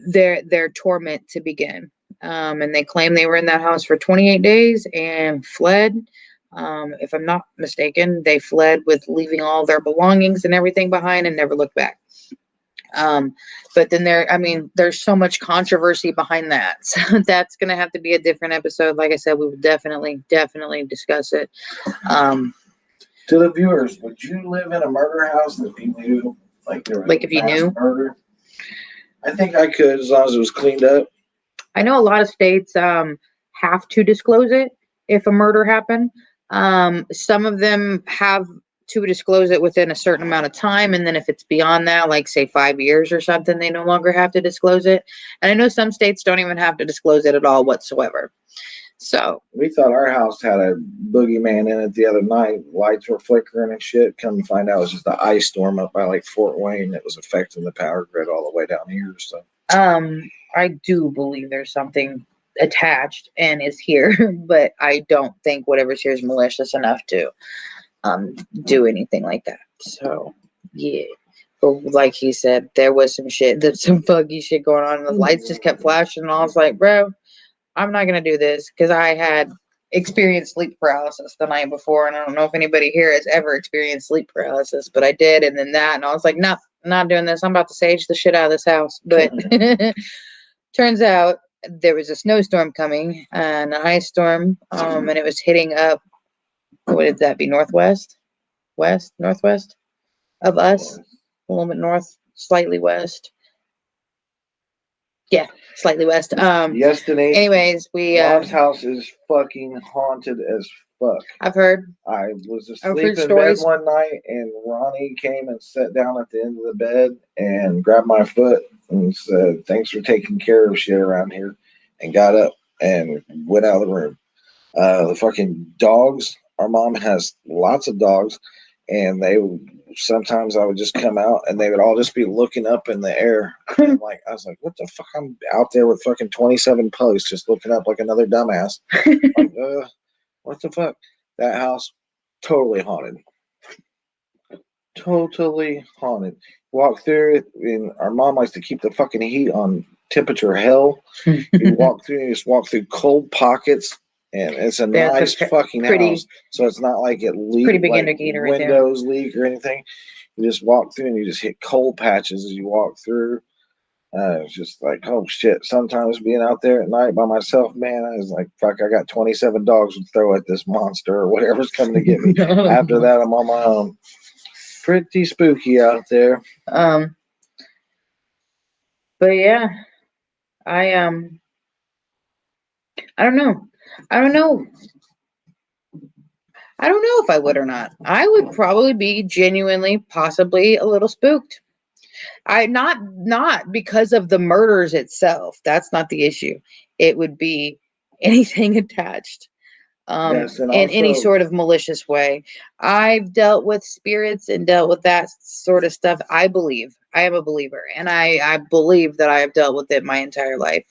their torment to begin. And they claim they were in that house for 28 days and fled. If I'm not mistaken, they fled with leaving all their belongings and everything behind and never looked back. But then there's so much controversy behind that. So that's going to have to be a different episode. Like I said, we will definitely discuss it. To the viewers, would you live in a murder house that you knew, like there was Like if you mass knew? murder? I think I could, as long as it was cleaned up. I know a lot of states have to disclose it if a murder happened. Some of them have to disclose it within a certain amount of time, and then if it's beyond that, like say 5 years or something, they no longer have to disclose it. And I know some states don't even have to disclose it at all whatsoever. So we thought our house had a boogeyman in it the other night. Lights were flickering and shit. Come to find out, it was just an ice storm up by like Fort Wayne that was affecting the power grid all the way down here. So I do believe there's something attached and is here, but I don't think whatever's here is malicious enough to do anything like that. So yeah. But like he said, there was some shit, there's some buggy shit going on, and the lights just kept flashing, and I was like, bro, I'm not gonna do this, because I had experienced sleep paralysis the night before, and I don't know if anybody here has ever experienced sleep paralysis, but I did, and then that, and I was like, no, not doing this. I'm about to sage the shit out of this house. But turns out there was a snowstorm coming and an ice storm, and it was hitting up. What would that be? Northwest, northwest of us, a little bit north, slightly west. Yeah, slightly west. yes, Denise. Anyways, we Mom's house is fucking haunted as fuck. I've heard. I was I've asleep heard in stories. bed one night, and Ronnie came and sat down at the end of the bed and grabbed my foot and said, "Thanks for taking care of shit around here," and got up and went out of the room. The fucking dogs. Our mom has lots of dogs, and sometimes I would just come out and they would all just be looking up in the air. And I was like, what the fuck? I'm out there with fucking 27 posts just looking up like another dumbass. Like, what the fuck? That house, totally haunted. Totally haunted. Walk through it, and our mom likes to keep the fucking heat on temperature hell. You walk through, you just walk through cold pockets, and it's a nice fucking house. So it's not like it leaks, pretty big like indicator windows leak or anything. You just walk through and you just hit cold patches as you walk through. It's just like, oh shit. Sometimes being out there at night by myself, man, I was like, fuck, I got 27 dogs to throw at this monster or whatever's coming to get me. After that, I'm on my own. Pretty spooky out there. But yeah, I don't know. I don't know. I don't know if I would or not. I would probably be genuinely, possibly a little spooked. I not because of the murders itself. That's not the issue. It would be anything attached. Yes, and In any also, sort of malicious way. I've dealt with spirits and dealt with that sort of stuff. I believe. I am a believer, and I believe that I have dealt with it my entire life.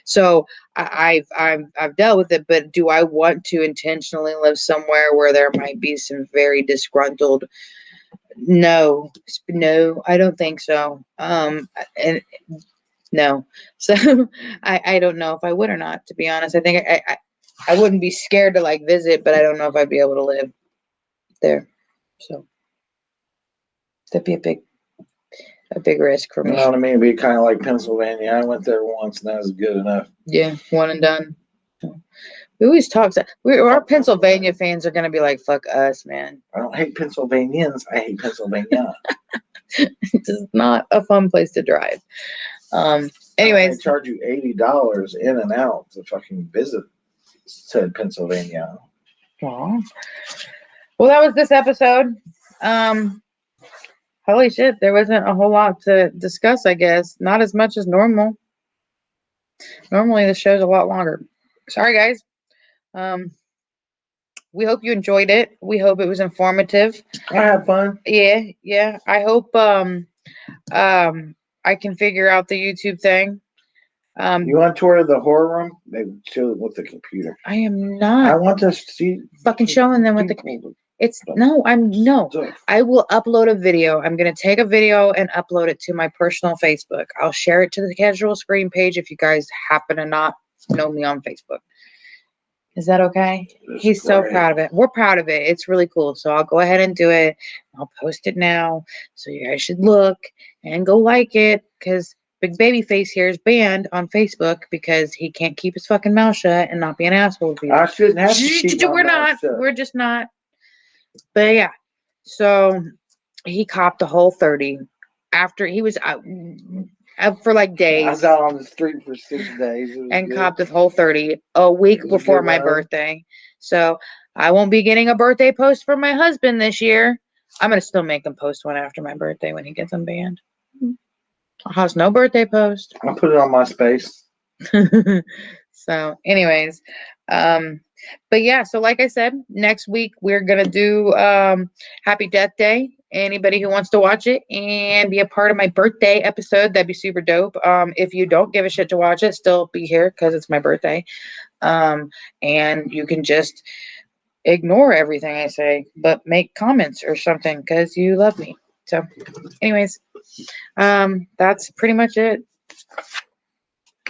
So I've dealt with it, but do I want to intentionally live somewhere where there might be some very disgruntled? No, I don't think so. And no, so I don't know if I would or not. To be honest, I think I wouldn't be scared to like visit, but I don't know if I'd be able to live there. So that'd be a big risk for you me. know what I mean? It'd be kind of like Pennsylvania. I went there once, and that was good enough. Yeah, one and done. We always talk. Our Pennsylvania fans are gonna be like, "Fuck us, man." I don't hate Pennsylvanians. I hate Pennsylvania. It's just not a fun place to drive. Anyways, they charge you $80 in and out to fucking visit said Pennsylvania. well, that was this episode. Holy shit, there wasn't a whole lot to discuss, I guess. Not as much as normal. Normally the show's a lot longer. Sorry guys. We hope you enjoyed it. We hope it was informative. I had fun. Yeah. I hope I can figure out the YouTube thing. You want to tour the horror room? They show it with the computer. I am not. I want to see fucking showing them with the. It's no. I will upload a video. I'm gonna take a video and upload it to my personal Facebook. I'll share it to the casual screen page if you guys happen to not know me on Facebook. Is that okay? He's so proud of it. We're proud of it. It's really cool. So I'll go ahead and do it. I'll post it now. So you guys should look and go like it, because Big Babyface here is banned on Facebook because he can't keep his fucking mouth shut and not be an asshole to people. I shouldn't have to keep my We're mouth not. shut. We're just not. But yeah. So he copped a whole 30 after he was out for like days. I was out on the street for 6 days. And copped a whole 30 a week before my birthday. So I won't be getting a birthday post from my husband this year. I'm gonna still make him post one after my birthday when he gets them banned. Has no birthday post. I'll put it on my space. So, anyways, but yeah, so like I said, next week we're gonna do Happy Death Day. Anybody who wants to watch it and be a part of my birthday episode, that'd be super dope. If you don't give a shit to watch it, still be here because it's my birthday. And you can just ignore everything I say, but make comments or something because you love me. So, anyways, that's pretty much it,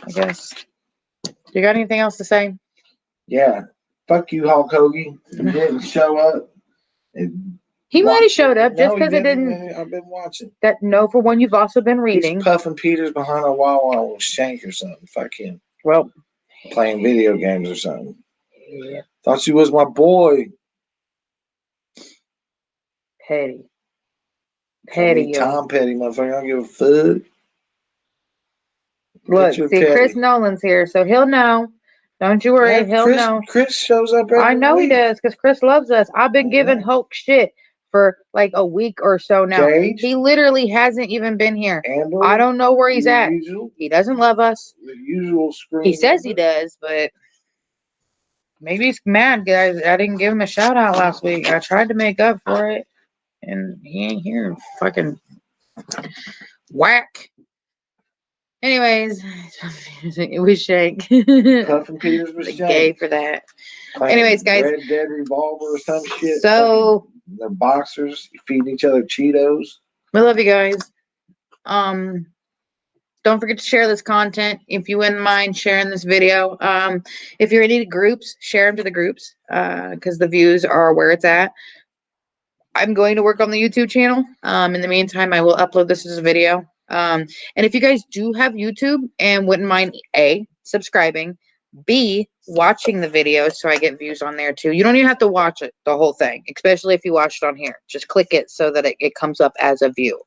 I guess. You got anything else to say? Yeah. Fuck you, Hulk Hogan. You didn't show up. He might have showed up just because it didn't. I've been watching. That no, for one, you've also been reading. He's puffing Peters behind a wall with shank or something. Fuck him. Well, playing video games or something. Yeah. Thought you was my boy. Petty. Petty. Tom Petty, motherfucker. I don't give a fuck. Look, see, Chris Nolan's here, so he'll know. Don't you worry, he'll know. Chris shows up every I know week. he does, because Chris loves us. I've been giving Hulk shit for like a week or so now. Gage? He literally hasn't even been here. Amber, I don't know where he's at. Usual, he doesn't love us. The usual screen. He says he does, but maybe he's mad because I didn't give him a shout out last week. I tried to make up for it, and he ain't here. Fucking whack. Anyways, it was Shank. Puffin Peters was gay for that. Playing Anyways, guys. Red Dead Revolver or some shit. So they're boxers feeding each other Cheetos. We love you guys. Don't forget to share this content if you wouldn't mind sharing this video. If you're in any groups, share them to the groups because the views are where it's at. I'm going to work on the YouTube channel. In the meantime, I will upload this as a video. And if you guys do have YouTube and wouldn't mind A, subscribing, B, watching the videos so I get views on there too. You don't even have to watch it, the whole thing, especially if you watched it on here. Just click it so that it comes up as a view.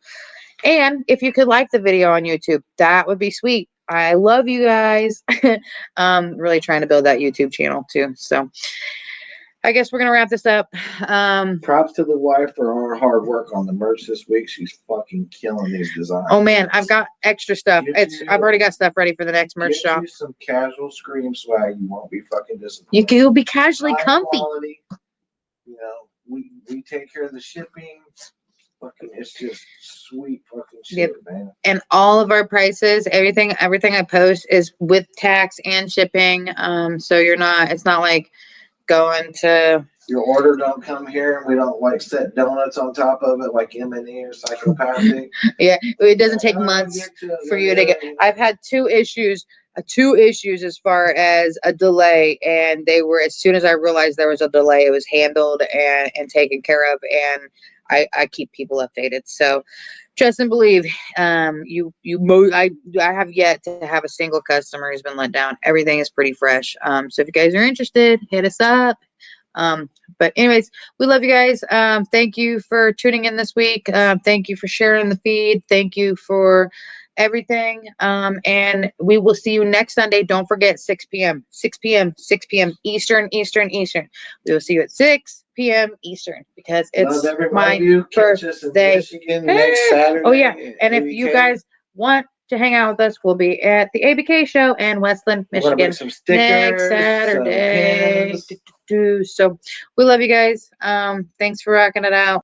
And if you could like the video on YouTube, that would be sweet. I love you guys. Really trying to build that YouTube channel too. So I guess we're going to wrap this up. Props to the wife for our hard work on the merch this week. She's fucking killing these designs. Oh man, I've got extra stuff. I've already got stuff ready for the next merch shop. You some casual Scream swag. You won't be fucking disappointed. You'll be casually comfy. Quality, we take care of the shipping. Fucking, it's just sweet fucking shit, man. And all of our prices, everything I post is with tax and shipping. So it's not like going to your order don't come here and we don't like set donuts on top of it like M&E or Psychopathic. Yeah, it doesn't take months for you to get. I've had two issues as far as a delay, and they were, as soon as I realized there was a delay, it was handled and taken care of, and I keep people updated. So trust and believe. I have yet to have a single customer who's been let down. Everything is pretty fresh. So if you guys are interested, hit us up. But anyways, we love you guys. Thank you for tuning in this week. Thank you for sharing the feed. Thank you for everything. And we will see you next Sunday. Don't forget 6 p.m. Eastern. We will see you at 6 p.m. Eastern because it's my birthday. Next Saturday. Oh yeah, and if you guys want to hang out with us, we'll be at the ABK show in Westland, Michigan some stickers, next Saturday. So we love you guys. Thanks for rocking it out.